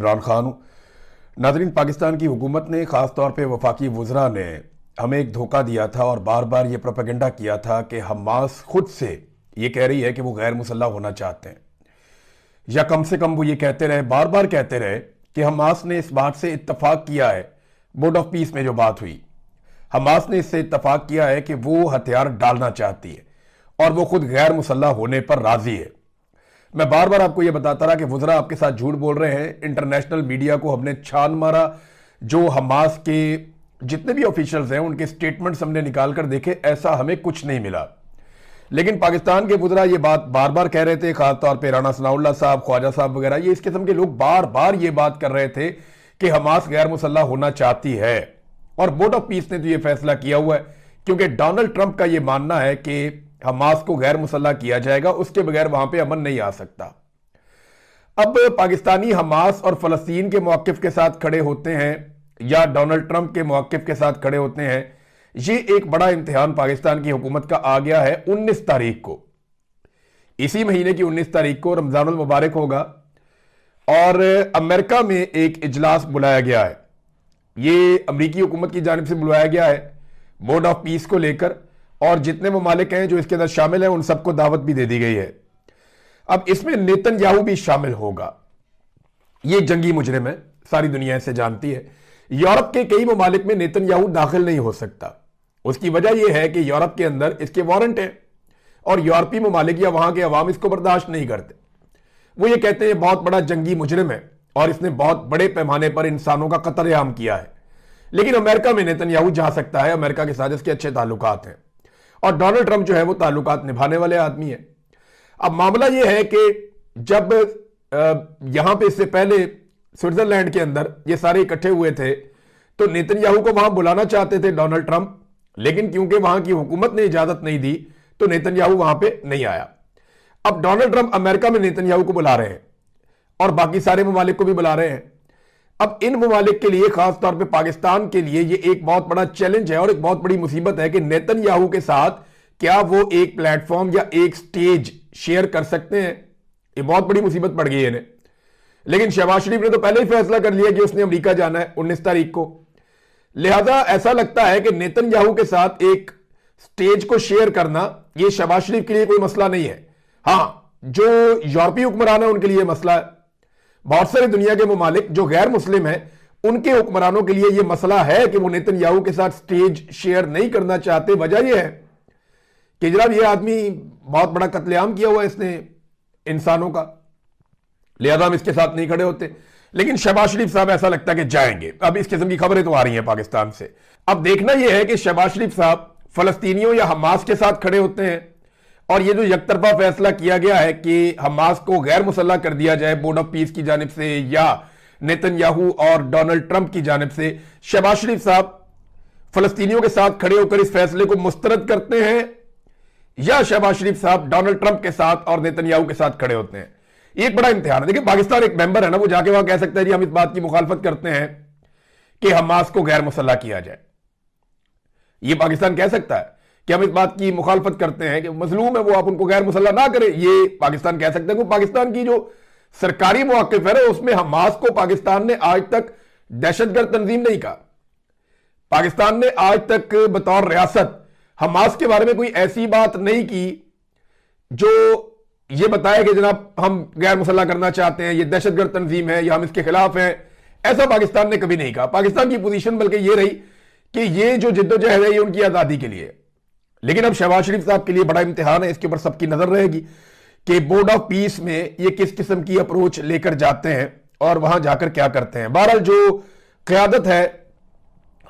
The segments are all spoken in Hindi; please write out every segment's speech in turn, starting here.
इमरान खान हूं। नाजरीन, पाकिस्तान की हुकूमत ने ख़ास तौर पे वफाकी वज़रा ने हमें एक धोखा दिया था और बार बार ये प्रोपेगेंडा किया था कि हमास खुद से ये कह रही है कि वो गैर मुसल्लह होना चाहते हैं, या कम से कम वो ये कहते रहे, बार बार कहते रहे कि हमास ने इस बात से इत्तफाक किया है। बोर्ड ऑफ पीस में जो बात हुई, हमास ने इससे इत्तफाक किया है कि वो हथियार डालना चाहती है और वो खुद गैर मुसल्लह होने पर राजी है। मैं बार बार आपको ये बताता रहा कि वज़रा आपके साथ झूठ बोल रहे हैं। इंटरनेशनल मीडिया को हमने छान मारा, जो हमास के जितने भी ऑफिशियल्स हैं उनके स्टेटमेंट्स हमने निकाल कर देखे, ऐसा हमें कुछ नहीं मिला। लेकिन पाकिस्तान के वज़रा ये बात बार बार कह रहे थे, खासतौर पर राना सनाउल्लाह साहब, ख्वाजा साहब वगैरह, ये इस किस्म के लोग बार बार ये बात कर रहे थे कि हमास गैर मुसल्लह होना चाहती है। और बोर्ड ऑफ पीस ने तो ये फैसला किया हुआ है, क्योंकि डोनाल्ड ट्रंप का ये मानना है कि हमास को गैर मुसल्लह किया जाएगा, उसके बगैर वहां पे अमन नहीं आ सकता। अब पाकिस्तानी हमास और फलस्तीन के मौकिफ के साथ खड़े होते हैं या डोनाल्ड ट्रंप के मौकिफ के साथ खड़े होते हैं, ये एक बड़ा इम्तिहान पाकिस्तान की हुकूमत का आ गया है। 19 तारीख को, इसी महीने की 19 तारीख को रमजानुल मुबारक होगा और अमेरिका में एक इजलास बुलाया गया है। ये अमरीकी हुकूमत की जानिब से बुलाया गया है बोर्ड ऑफ पीस को लेकर, और जितने ममालिक हैं जो इसके अंदर शामिल हैं उन सबको दावत भी दे दी गई है। अब इसमें नेतन्याहू भी शामिल होगा। ये जंगी मुजरिम है, सारी दुनिया इसे जानती है। यूरोप के कई ममालिक में नेतन्याहू दाखिल नहीं हो सकता। उसकी वजह यह है कि यूरोप के अंदर इसके वारंट हैं और यूरोपीय ममालिक या वहां के अवाम इसको बर्दाश्त नहीं करते। वो ये कहते हैं बहुत बड़ा जंगी मुजरिम है और इसने बहुत बड़े पैमाने पर इंसानों का कत्लेआम किया है। लेकिन अमेरिका में नेतन्याहू जा सकता है, अमेरिका के साथ इसके अच्छे ताल्लुकात हैं और डोनाल्ड ट्रंप जो है वो ताल्लुकात निभाने वाले आदमी है। अब मामला यह है कि जब यहां पे इससे पहले स्विट्जरलैंड के अंदर ये सारे इकट्ठे हुए थे तो नेतन्याहू को वहां बुलाना चाहते थे डोनाल्ड ट्रंप, लेकिन क्योंकि वहां की हुकूमत ने इजाजत नहीं दी तो नेतन्याहू वहां पे नहीं आया। अब डोनाल्ड ट्रंप अमेरिका में नेतन्याहू को बुला रहे हैं और बाकी सारे ममालिक को भी बुला रहे हैं। अब इन ममालिक के लिए, खासतौर पे पाकिस्तान के लिए, ये एक बहुत बड़ा चैलेंज है और एक बहुत बड़ी मुसीबत है कि नेतन्याहू के साथ क्या वो एक प्लेटफॉर्म या एक स्टेज शेयर कर सकते हैं। ये बहुत बड़ी मुसीबत पड़ गई है इन्हें। लेकिन शहबाज शरीफ ने तो पहले ही फैसला कर लिया कि उसने अमेरिका जाना है 19 तारीख को। लिहाजा ऐसा लगता है कि नेतन्याहू के साथ एक स्टेज को शेयर करना ये शहबाज शरीफ के लिए कोई मसला नहीं है। हां, जो यूरोपीय हुक्मरान है उनके लिए मसला है। बहुत सारे दुनिया के ममालिक जो गैर मुस्लिम हैं उनके हुक्मरानों के लिए यह मसला है कि वो नेतन्याहू के साथ स्टेज शेयर नहीं करना चाहते। वजह यह है कि जनाब ये आदमी बहुत बड़ा कत्लेआम किया हुआ है इसने इंसानों का, लिहाजा हम इसके साथ नहीं खड़े होते। लेकिन शहबाज शरीफ साहब ऐसा लगता है कि जाएंगे। अब इस किस्म की खबरें तो आ रही हैं पाकिस्तान से। अब देखना यह है कि शहबाज शरीफ साहब फलस्तीनियों या हमास के साथ खड़े होते हैं और ये जो यकतरफा फैसला किया गया है कि हमास को गैर मुसल्लह कर दिया जाए बोर्ड ऑफ पीस की जानिब से या नेतन्याहू और डोनाल्ड ट्रंप की जानिब से, शहबाज शरीफ साहब फलस्तीनियों के साथ खड़े होकर इस फैसले को मुस्तरद करते हैं या शहबाज शरीफ साहब डोनाल्ड ट्रंप के साथ और नेतन्याहू के साथ खड़े होते हैं। ये एक बड़ा इम्तिहान है। देखिए, पाकिस्तान एक मेंबर है ना, वो जाके वहां कह सकता है जी हम इस बात की मुखालफत करते हैं कि हमास को गैर मुसल्लह किया जाए। ये पाकिस्तान कह सकता है कि हम इस बात की मुखालफत करते हैं कि मजलूम है वो, आप उनको गैर मुसल्लह ना करें। ये पाकिस्तान कह सकते हैं। पाकिस्तान की जो सरकारी मौक़िफ़ है ना, उसमें हमास को पाकिस्तान ने आज तक दहशतगर्द तंजीम नहीं कहा। पाकिस्तान ने आज तक बतौर रियासत हमास के बारे में कोई ऐसी बात नहीं की जो ये बताया कि जनाब हम गैर मुसल्लह करना चाहते हैं, ये दहशतगर्द तंजीम है या हम इसके खिलाफ हैं। ऐसा पाकिस्तान ने कभी नहीं कहा। पाकिस्तान की पोजीशन बल्कि ये रही कि ये जो जिद्दोजहद है ये उनकी आज़ादी के लिए। लेकिन अब शहबाज शरीफ साहब के लिए बड़ा इम्तिहान है, इसके ऊपर सबकी नजर रहेगी कि बोर्ड ऑफ पीस में ये किस किस्म की अप्रोच लेकर जाते हैं और वहां जाकर क्या करते हैं। बहरहाल जो क़यादत है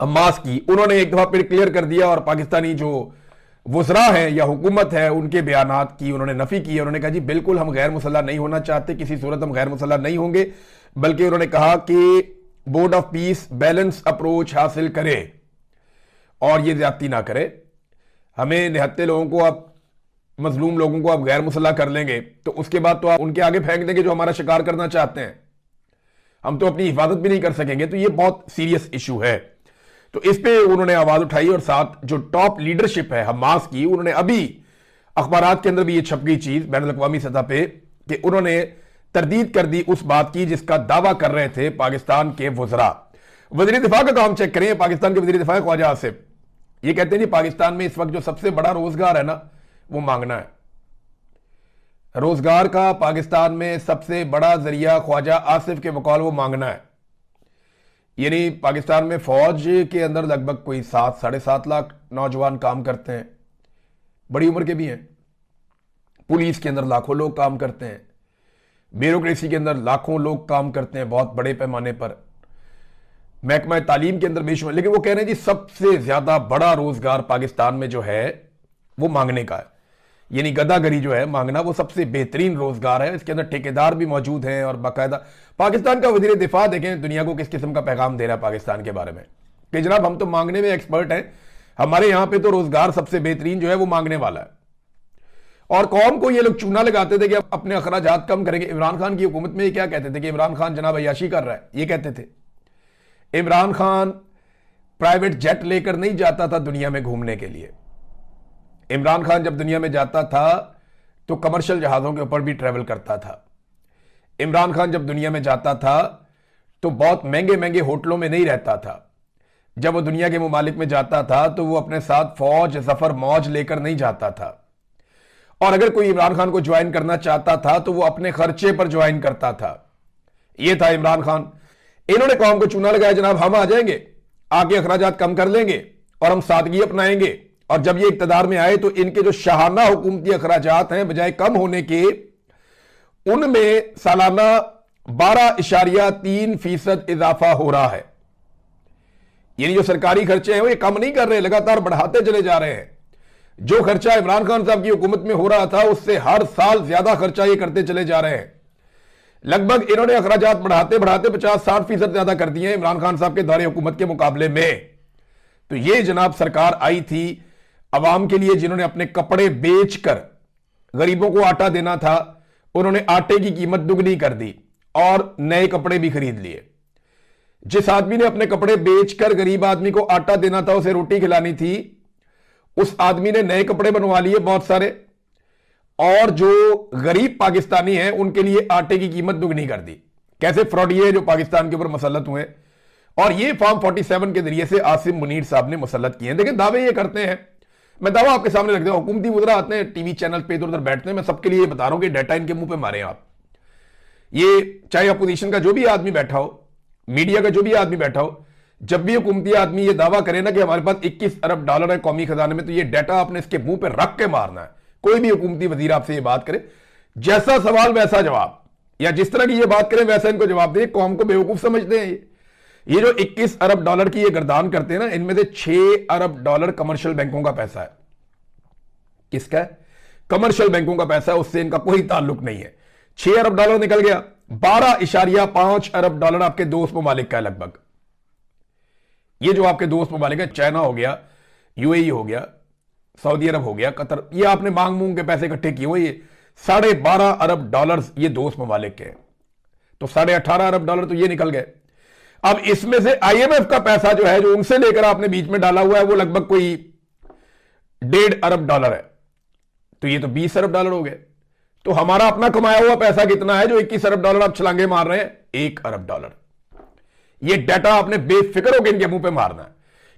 हमास की, उन्होंने एक दफा फिर क्लियर कर दिया और पाकिस्तानी जो वज़रा है या हुकूमत है उनके बयानात की उन्होंने नफी की। उन्होंने कहा जी बिल्कुल हम गैर मुसल्लह नहीं होना चाहते, किसी सूरत हम गैर मुसल्लह नहीं होंगे। बल्कि उन्होंने कहा कि board of peace balance approach हासिल करे और ये ज्यादती ना करे। हमें निहत्ते लोगों को आप, मजलूम लोगों को आप गैर मुसल्लह कर लेंगे तो उसके बाद तो आप उनके आगे फेंक देंगे जो हमारा शिकार करना चाहते हैं। हम तो अपनी हिफाजत भी नहीं कर सकेंगे। तो ये बहुत सीरियस इशू है। तो इस पे उन्होंने आवाज उठाई और साथ जो टॉप लीडरशिप है हमास की, उन्होंने अभी अखबारात के अंदर भी ये छप गई चीज बैनुल अक़वामी सतह पे कि उन्होंने तरदीद कर दी उस बात की जिसका दावा कर रहे थे पाकिस्तान के वुज़रा। वज़ीर दिफा का काम चेक करें, पाकिस्तान के वज़ीर दिफा ख्वाजा आसिफ, ये कहते हैं जी पाकिस्तान में इस वक्त जो सबसे बड़ा रोजगार है ना वो मांगना है। रोजगार का पाकिस्तान में सबसे बड़ा जरिया ख्वाजा आसिफ के बकौल वो मांगना है। यानी पाकिस्तान में फौज के अंदर लगभग कोई 7-7.5 लाख नौजवान काम करते हैं, बड़ी उम्र के भी हैं। पुलिस के अंदर लाखों लोग काम करते हैं, ब्यूरोक्रेसी के अंदर लाखों लोग काम करते हैं बहुत बड़े पैमाने पर, महकमा तालीम के अंदर बेशुमार। लेकिन वो कह रहे हैं जी सबसे ज्यादा बड़ा रोजगार पाकिस्तान में जो है वो मांगने का है। यानी गदागरी जो है मांगना वो सबसे बेहतरीन रोजगार है। इसके अंदर ठेकेदार भी मौजूद हैं और बाकायदा पाकिस्तान का वजीर दिफा देखें दुनिया को किस किस्म का पैगाम दे रहा है पाकिस्तान के बारे में कि जनाब हम तो मांगने में एक्सपर्ट हैं, हमारे यहां पे तो रोजगार सबसे बेहतरीन जो है वो मांगने वाला है। और कौम को ये लोग चूना लगाते थे कि अपने अखराजात कम करेंगे। इमरान खान की हुकूमत में ये क्या कहते थे कि इमरान खान जनाब अय्याशी कर रहा है, ये कहते थे। इमरान खान प्राइवेट जेट लेकर नहीं जाता था दुनिया में घूमने के लिए। इमरान खान जब दुनिया में जाता था तो कमर्शियल जहाजों के ऊपर भी ट्रेवल करता था। इमरान खान जब दुनिया में जाता था तो बहुत महंगे महंगे होटलों में नहीं रहता था। जब वो दुनिया के मुमालिक में जाता था तो वो अपने साथ फौज जफर मौज लेकर नहीं जाता था। और अगर कोई इमरान खान को ज्वाइन करना चाहता था तो वो अपने खर्चे पर ज्वाइन करता था। ये था इमरान खान। इन्होंने कौम को चूना लगाया जनाब हम आ जाएंगे, आगे अखराजात कम कर लेंगे और हम सादगी अपनाएंगे। और जब ये इक्तदार में आए तो इनके जो शाहाना हुकूमती अखराजात हैं बजाय कम होने के उनमें सालाना 12.3% इजाफा हो रहा है। यानी जो सरकारी खर्चे हैं वो ये कम नहीं कर रहे, लगातार बढ़ाते चले जा रहे हैं। जो खर्चा इमरान खान साहब की हुकूमत में हो रहा था उससे हर साल ज्यादा खर्चा ये करते चले जा रहे हैं। लगभग इन्होंने अखराजात बढ़ाते बढ़ाते 50-60% ज्यादा कर दिए इमरान खान साहब के दौरे हुकूमत के मुकाबले में। तो ये जनाब सरकार आई थी अवाम के लिए जिन्होंने अपने कपड़े बेचकर गरीबों को आटा देना था, उन्होंने आटे की कीमत दुगनी कर दी और नए कपड़े भी खरीद लिए। जिस आदमी ने अपने कपड़े बेचकर गरीब आदमी को आटा देना था, उसे रोटी खिलानी थी, उस आदमी ने नए कपड़े बनवा लिए बहुत सारे, और जो गरीब पाकिस्तानी हैं उनके लिए आटे की कीमत दुगनी कर दी। कैसे फ्रॉडिये जो पाकिस्तान के ऊपर मुसल्लत हुए, और ये फॉर्म 47 के जरिए से आसिम मुनीर साहब ने मुसल्लत किए हैं। देखिए दावे ये करते हैं, मैं दावा आपके सामने रख दूं, हुकूमती वज़रा आते हैं टीवी चैनल पे इधर उधर बैठते हैं, मैं सबके लिए बता रहा हूं कि डाटा इनके मुंह पे मारे आप। ये चाहे अपोजिशन का जो भी आदमी बैठा हो, मीडिया का जो भी आदमी बैठा हो, जब भी हुकूमती आदमी ये दावा करे ना कि हमारे पास 21 अरब डॉलर है कौमी खजाने में, तो ये डाटा आपने इसके मुंह पे रख के मारना है। कोई भी हुकूमती वजीर आपसे ये बात करे, जैसा सवाल वैसा जवाब, या जिस तरह की ये बात करें वैसा इनको जवाब दे। कौम को बेवकूफ समझते हैं ये जो 21 अरब डॉलर की ये गर्दान करते हैं ना, इनमें से 6 अरब डॉलर कमर्शियल बैंकों का पैसा है। किसका है? कमर्शियल बैंकों का पैसा है, उससे इनका कोई ताल्लुक नहीं है। 6 अरब डॉलर निकल गया, 12.5 अरब डॉलर आपके दोस्त ममालिक का है लगभग। ये जो आपके दोस्त ममालिक है, चाइना हो गया, यूएई हो गया, सऊदी अरब हो गया, कतर, ये आपने मांग मूंग के पैसे इकट्ठे किए हुए, ये 12.5 अरब डॉलर ये दोस्त ममालिक के, तो 18.5 अरब डॉलर तो ये निकल गए। अब इसमें से आईएमएफ का पैसा जो है, जो उनसे लेकर आपने बीच में डाला हुआ है, वो लगभग कोई 1.5 अरब डॉलर है, तो ये तो 20 अरब डॉलर हो गए। तो हमारा अपना कमाया हुआ पैसा कितना है जो 21 अरब डॉलर आप छलांगे मार रहे हैं? 1 अरब डॉलर। ये डाटा आपने बेफिक्र होकर इनके मुंह पे मारना है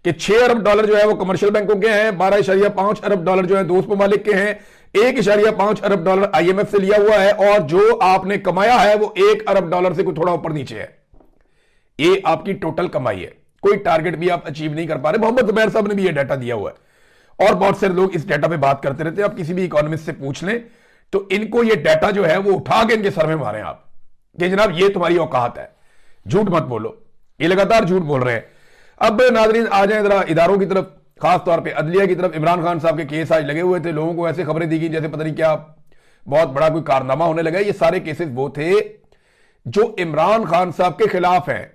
कि 6 अरब डॉलर जो है वो कमर्शियल बैंकों के हैं, 12.5 अरब डॉलर जो है दोस्त ममालिक के हैं, 1.5 अरब डॉलर आईएमएफ से लिया हुआ है, और जो आपने कमाया है वो 1 अरब डॉलर से कुछ थोड़ा ऊपर नीचे है। ये आपकी टोटल कमाई है, कोई टारगेट भी आप अचीव नहीं कर पा रहे। मोहम्मद जुबैर साहब ने भी ये डाटा दिया हुआ है, और बहुत सारे लोग इस डाटा पे बात करते रहते हैं। आप किसी भी इकोनॉमिस्ट से पूछ लें तो इनको ये डाटा जो है वो उठा के इनके सर में मारें आप कि जनाब ये तुम्हारी औकात है, झूठ मत बोलो। ये लगातार झूठ बोल रहे हैं। अब नाजरीन आ जाए जरा इदारों की तरफ, खास तौर पे अदलिया की तरफ। इमरान खान साहब के केस आज लगे हुए थे, लोगों को ऐसे खबरें दी गई जैसे पता नहीं क्या बहुत बड़ा कोई कारनामा होने लगा। ये सारे केसेस वो थे जो इमरान खान साहब के खिलाफ हैं।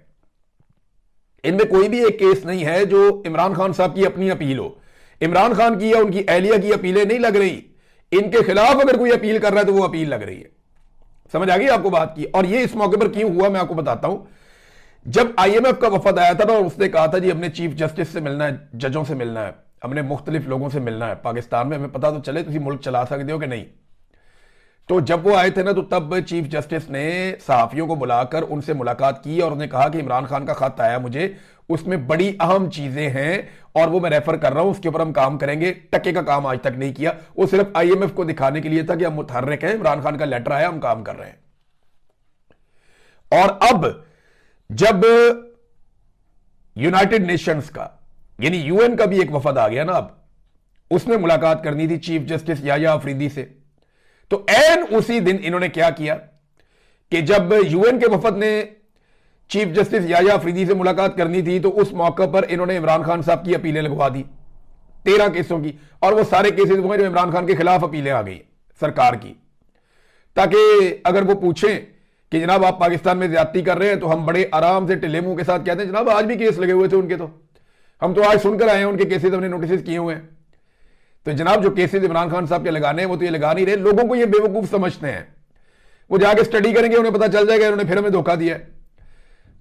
इनमें कोई भी एक केस नहीं है जो इमरान खान साहब की अपनी अपील हो। इमरान खान की या उनकी एहलिया की अपीलें नहीं लग रही, इनके खिलाफ अगर कोई अपील कर रहा है तो वो अपील लग रही है। समझ आ गई आपको बात की? और ये इस मौके पर क्यों हुआ मैं आपको बताता हूं। जब आईएमएफ का वफद आया था ना, उसने कहा था जी हमने चीफ जस्टिस से मिलना है, जजों से मिलना है, हमने मुख्तलिफ लोगों से मिलना है पाकिस्तान में, हमें पता तो चले तुम मुल्क चला सकते हो कि नहीं। तो जब वो आए थे ना, तो तब चीफ जस्टिस ने सहाफियों को बुलाकर उनसे मुलाकात की और उन्हें कहा कि इमरान खान का खत आया मुझे, उसमें बड़ी अहम चीजें हैं और वो मैं रेफर कर रहा हूं, उसके ऊपर हम काम करेंगे। टके का काम आज तक नहीं किया, वो सिर्फ आईएमएफ को दिखाने के लिए था कि हम मुतहर्रिक हैं, इमरान खान का लेटर आया, हम काम कर रहे हैं। और अब जब यूनाइटेड नेशंस का यानी यूएन का भी एक वफद आ गया ना, अब उसने मुलाकात करनी थी चीफ जस्टिस याह्या अफरीदी से, तो ऐन उसी दिन इन्होंने क्या किया कि जब यूएन के वफद ने चीफ जस्टिस याह्या अफरीदी से मुलाकात करनी थी, तो उस मौके पर इन्होंने इमरान खान साहब की अपीलें लगवा दी 13 केसों की, और वो सारे केसेस वो हैं जो इमरान खान के खिलाफ अपीलें आ गई सरकार की, ताकि अगर वो पूछें कि जनाब आप पाकिस्तान में ज्यादती कर रहे हैं, तो हम बड़े आराम से टिल्ले मुंह के साथ कहते हैं जनाब आज भी केस लगे हुए थे उनके, तो हम तो आज सुनकर आए हैं उनके केसेस, हमने नोटिस किए हुए हैं। तो जनाब जो केसेस इमरान खान साहब के लगाने हैं वो तो ये लगा नहीं रहे, लोगों को ये बेवकूफ समझते हैं, वो जाके स्टडी करेंगे उन्हें पता चल जाएगा इन्होंने फिर हमें धोखा दिया है।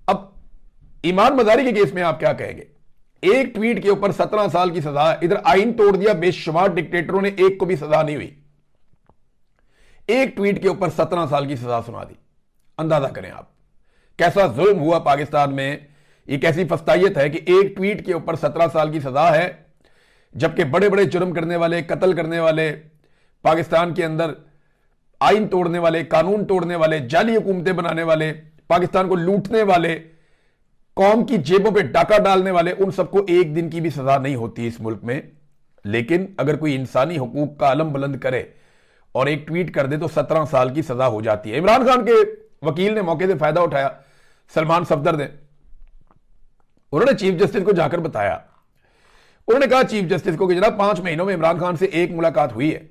अब ईमान मजारी के केस में आप क्या कहेंगे? एक ट्वीट के ऊपर 17 साल की सजा, इधर आइन तोड़ दिया, बेशुमार डिक्टेटरों ने एक को भी सजा नहीं हुई, एक ट्वीट के ऊपर 17 साल की सजा सुना दी। अंदाजा करें आप कैसा जुल्म हुआ पाकिस्तान में, ये कैसी फस्तायत है कि एक ट्वीट के ऊपर 17 साल की सजा है, जबकि बड़े बड़े जुर्म करने वाले, कत्ल करने वाले, पाकिस्तान के अंदर आइन तोड़ने वाले, कानून तोड़ने वाले, जाली हुकूमतें बनाने वाले, पाकिस्तान को लूटने वाले, कौम की जेबों पे डाका डालने वाले, उन सबको एक दिन की भी सजा नहीं होती इस मुल्क में। लेकिन अगर कोई इंसानी हुकूक का अलम बुलंद करे और एक ट्वीट कर दे तो 17 साल की सजा हो जाती है। इमरान खान के वकील ने मौके से फायदा उठाया, सलमान सफदर ने, उन्होंने चीफ जस्टिस को जाकर बताया, उन्होंने कहा चीफ जस्टिस को कि जनाब 5 महीनों में इमरान खान से एक मुलाकात हुई है,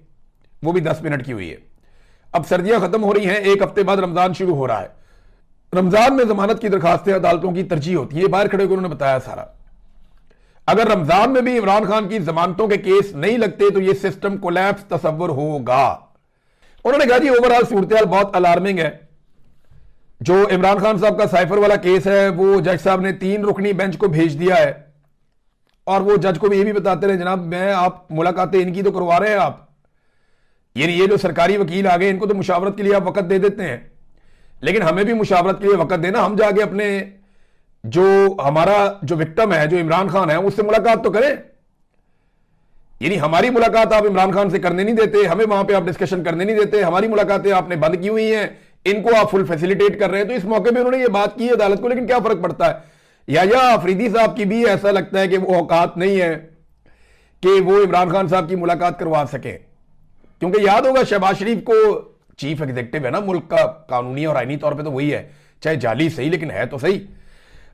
वो भी 10 मिनट की हुई है। अब सर्दियां खत्म हो रही हैं, एक हफ्ते बाद रमजान शुरू हो रहा है, रमजान में जमानत की दरखास्तें अदालतों की तरजीह होती है, बाहर खड़े होकर उन्होंने बताया सारा। अगर रमजान में भी इमरान खान की जमानतों के केस नहीं लगते तो यह सिस्टम कोलैप्स तस्वर होगा। उन्होंने कहा जी ओवरऑल सूरत बहुत अलार्मिंग है। जो इमरान खान साहब का साइफर वाला केस है वो जज साहब ने 3 रुकनी बेंच को भेज दिया है, और वो जज को भी ये भी बताते रहे जनाब मैं आप मुलाकातें इनकी तो करवा रहे हैं आप, यानी ये जो सरकारी वकील आ गए इनको तो मुशावरत के लिए आप वक्त दे देते हैं, लेकिन हमें भी मुशावरत के लिए वक्त देना, हम जाके अपने जो हमारा जो विक्टिम है जो इमरान खान है उससे मुलाकात तो करें। यानी हमारी मुलाकात आप इमरान खान से करने नहीं देते, हमें वहां पे आप डिस्कशन करने नहीं देते, हमारी मुलाकातें आपने बंद की हुई हैं, इनको आप फुल फैसिलिटेट कर रहे हैं। तो इस मौके पे उन्होंने ये बात की अदालत को, लेकिन क्या फर्क पड़ता है? याह्या अफरीदी साहब की भी ऐसा लगता है कि वो औकात नहीं है कि वो इमरान खान साहब की मुलाकात करवा सके, क्योंकि याद होगा शहबाज शरीफ को, चीफ एग्जीक्यूटिव है ना मुल्क का, कानूनी और आईनी तौर पर तो वही है, चाहे जाली सही लेकिन है तो सही।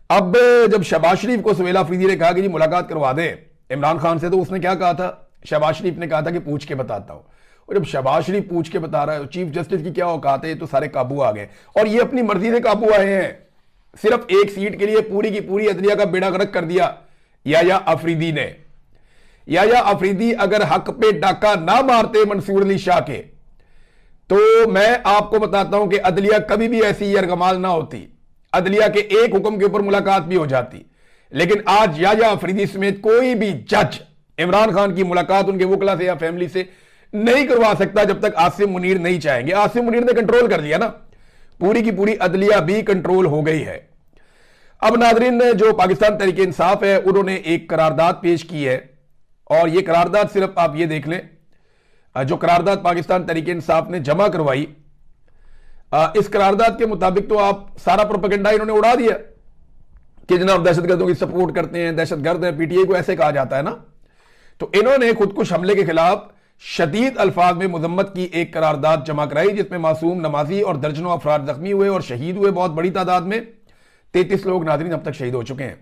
अब जब शहबाज शरीफ को सुहेला अफरीदी ने कहा कि जी मुलाकात करवा दे इमरान खान से, तो उसने क्या कहा था? शहबाज शरीफ ने कहा था कि पूछ के बताता हूं। और जब शहबाज शरीफ पूछ के बता रहा है, चीफ जस्टिस की क्या औकात है, तो सारे काबू आ गए, और ये अपनी मर्जी से काबू आए हैं। सिर्फ एक सीट के लिए पूरी की पूरी अदलिया का बेड़ा गर्क कर दिया याह्या अफरीदी ने। याह्या अफरीदी अगर हक पे डाका ना मारते मंसूर अली शाह के, तो मैं आपको बताता हूं कि अदलिया कभी भी ऐसी यरगमाल ना होती, अदलिया के एक हुक्म के ऊपर मुलाकात भी हो जाती। लेकिन आज याह्या अफरीदी समेत कोई भी जज इमरान खान की मुलाकात उनके वकला से या फैमिली से नहीं करवा सकता जब तक आसिम मुनीर नहीं चाहेंगे। आसिम मुनीर ने कंट्रोल कर लिया ना, पूरी की पूरी अदलिया भी कंट्रोल हो गई है। अब नाजरीन ने जो पाकिस्तान तहरीक इंसाफ है उन्होंने एक करारदाद पेश की है, और यह करारदाद सिर्फ आप ये देख लें, जो करारदाद पाकिस्तान तहरीक इंसाफ ने जमा करवाई, इस करारदाद के मुताबिक तो आप सारा प्रोपेगेंडा इन्होंने उड़ा दिया कि जनाब दहशतगर्दों की सपोर्ट करते हैं, दहशतगर्द है, पीटीआई को ऐसे कहा जाता है ना। तो इन्होंने खुदकुश हमले के खिलाफ शदीद अल्फाज में मुजम्मत की एक करारदाद जमा कराई, जिसमें मासूम नमाजी और दर्जनों अफराद जख्मी हुए और शहीद हुए बहुत बड़ी तादाद में। 33 लोग नाज़रीन अब तक शहीद हो चुके हैं।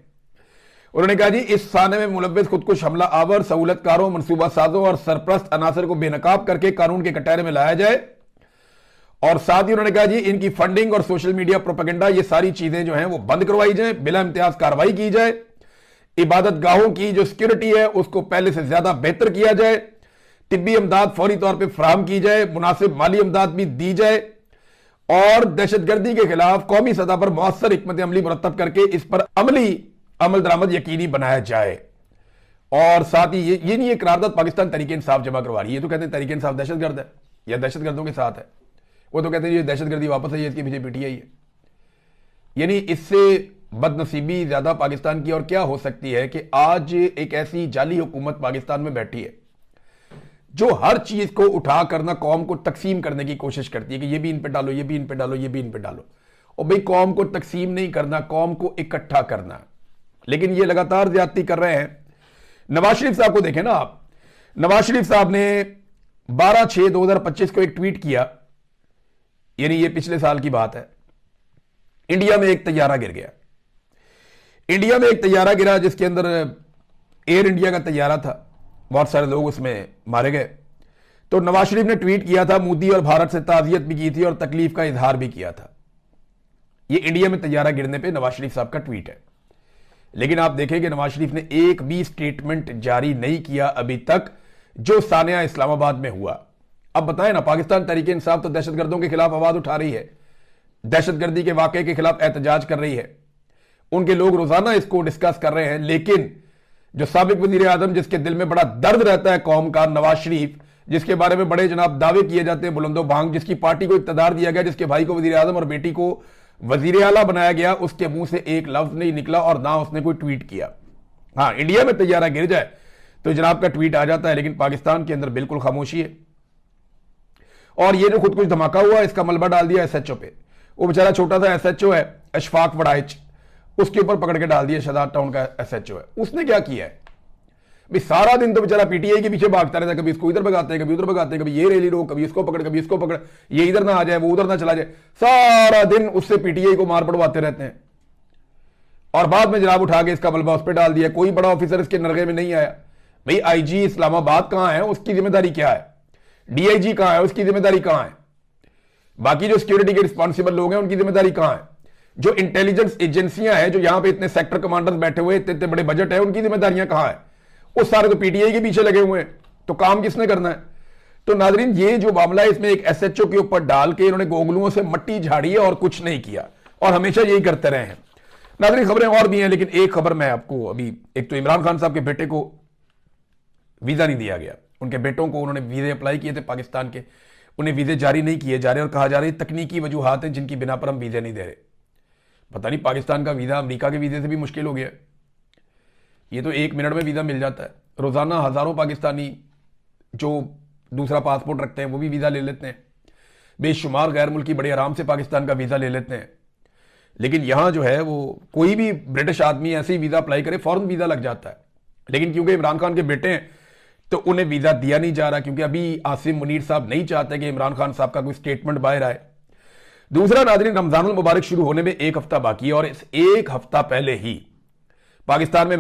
उन्होंने कहा जी इस साने में मुलव्विस खुदकुश हमला आवर, सहूलतकारों, मनसूबा साजों और सरप्रस्त अनासर को बेनकाब करके कानून के कटहरे में लाया जाए। और साथ ही उन्होंने कहा जी इनकी फंडिंग और सोशल मीडिया प्रोपेगेंडा, ये सारी चीजें जो हैं वो बंद करवाई जाए, बिला इम्तियाज कार्रवाई की जाए। इबादत गाहों की जो सिक्योरिटी है उसको पहले से ज्यादा बेहतर किया जाए, तिब्बी इमदाद फौरी तौर पर फराहम की जाए, मुनासिब माली इमदाद भी दी जाए, और दहशतगर्दी के खिलाफ कौमी सतह पर मौसर हिकमत अमली मुरतब करके इस पर अमल दरामद यकीनी बनाया जाए। और साथ ही ये नहीं, ये करारदाद पाकिस्तान तहरीक इंसाफ जमा करवा रही है, तो कहते हैं तहरीक इंसाफ दहशतगर्द है या दहशतगर्दों के साथ है। वो तो कहते हैं ये दहशतगर्दी वापस आई है, इसके पीछे पीटीआई है। यानी इससे बदनसीबी ज्यादा पाकिस्तान की और क्या हो सकती है कि आज एक ऐसी जाली हुकूमत पाकिस्तान में बैठी है जो हर चीज को उठा करना कौम को तकसीम करने की कोशिश करती है कि ये भी इन पे डालो, ये भी इन पे डालो, ये भी इन पे डालो। और भाई कौम को तकसीम नहीं करना, कौम को इकट्ठा करना। लेकिन ये लगातार ज्यादती कर रहे हैं। नवाज शरीफ साहब को देखें ना आप, नवाज शरीफ साहब ने 12/6/2025 को एक ट्वीट किया, यानी ये पिछले साल की बात है। इंडिया में एक तैयारा गिर गया, इंडिया में एक तैयारा गिरा जिसके अंदर एयर इंडिया का तैयारा था, बहुत सारे लोग उसमें मारे गए। तो नवाज शरीफ ने ट्वीट किया था, मोदी और भारत से ताजियत भी की थी और तकलीफ का इजहार भी किया था। ये इंडिया में तैयारा गिरने पे नवाज शरीफ साहब का ट्वीट है। लेकिन आप देखें कि नवाज शरीफ ने एक भी स्टेटमेंट जारी नहीं किया अभी तक जो सानिया इस्लामाबाद में हुआ। अब बताएं ना, पाकिस्तान तहरीक इंसाफ तो दहशतगर्दों के खिलाफ आवाज उठा रही है, दहशतगर्दी के वाकये के खिलाफ एहतजाज कर रही है, उनके लोग रोजाना इसको डिस्कस कर रहे हैं। लेकिन जो साबिक वजीर आजम जिसके दिल में बड़ा दर्द रहता है कौम का, नवाज शरीफ, जिसके बारे में बड़े जनाब दावे किए जाते हैं बुलंदो भांग, जिसकी पार्टी को इक्तदार दिया गया, जिसके भाई को वजीर आजम और बेटी को वजीर आला बनाया गया, उसके मुंह से एक लफ्ज नहीं निकला और ना उसने कोई ट्वीट किया। हाँ, इंडिया में तैयारा गिर जाए तो जनाब का ट्वीट आ जाता है, लेकिन पाकिस्तान के अंदर बिल्कुल खामोशी है। और ये जो खुद कुछ धमाका हुआ, इसका मलबा डाल दिया एसएचओ पे। वो बेचारा छोटा सा एसएचओ है, अशफाक वड़ाइच, उसके ऊपर पकड़ के डाल दिया, शहजाद टाउन का एसएचओ है। उसने क्या किया है भाई, सारा दिन तो बेचारा पीटीआई के पीछे भागता रहता है, कभी इसको इधर भगाते हैं, कभी उधर भगाते हैं, कभी ये रैली रोक, कभी इसको पकड़, कभी इसको पकड़, ये इधर ना आ जाए, वो उधर ना चला जाए, सारा दिन उससे पीटीआई को मार पड़वाते रहते हैं। और बाद में जनाब उठा के इसका मलबा उस पर डाल दिया। कोई बड़ा ऑफिसर इसके नरगे में नहीं आया। भाई आईजी इस्लामाबाद कहां है, उसकी जिम्मेदारी क्या है? डीआईजी कहां है, उसकी जिम्मेदारी कहां है? बाकी जो सिक्योरिटी के रिस्पॉन्सिबल लोग हैं उनकी जिम्मेदारी कहां है? जो इंटेलिजेंस एजेंसियां हैं, जो यहां पे इतने सेक्टर कमांडर्स बैठे हुए, इतने बड़े बजट है, उनकी जिम्मेदारियां कहां है? वो सारे तो पीटीआई के पीछे लगे हुए हैं। तो काम किसने करना है? तो नाजरीन, ये जो मामला है, इसमें एक एसएचओ के ऊपर डाल के इन्होंने गोगलुओं से मट्टी झाड़ी है और कुछ नहीं किया, और हमेशा यही करते रहे हैं। नाजरीन, खबरें और भी हैं, लेकिन एक खबर मैं आपको अभी, एक तो इमरान खान साहब के बेटे को वीजा नहीं दिया गया, उनके बेटों को उन्होंने वीजे अप्लाई किए थे पाकिस्तान के, उन्हें वीजे जारी नहीं किए जा रहे, और कहा जा रहा है तकनीकी वजूहात हैं जिनकी बिना पर हम वीजे नहीं दे रहे। पता नहीं पाकिस्तान का वीजा अमेरिका के वीजे से भी मुश्किल हो गया। ये तो 1 मिनट में वीजा मिल जाता है। रोजाना हजारों पाकिस्तानी जो दूसरा पासपोर्ट रखते हैं वो भी वीजा ले लेते हैं। बेशुमार गैर मुल्की बड़े आराम से पाकिस्तान का वीजा ले लेते हैं। लेकिन यहां जो है वो कोई भी ब्रिटिश आदमी ऐसे ही वीजा अप्लाई करे, फौरन वीजा लग जाता है। लेकिन क्योंकि इमरान खान के बेटे हैं तो उन्हें वीजा दिया नहीं जा रहा, क्योंकि अभी आसिम मुनीर साहब नहीं चाहते कि इमरान खान साहब का कोई स्टेटमेंट बाहर आए। दूसरा नाज़रीन, रमजानुल मुबारक शुरू होने में 1 हफ्ता बाकी है, और इस 1 हफ्ता पहले ही पाकिस्तान में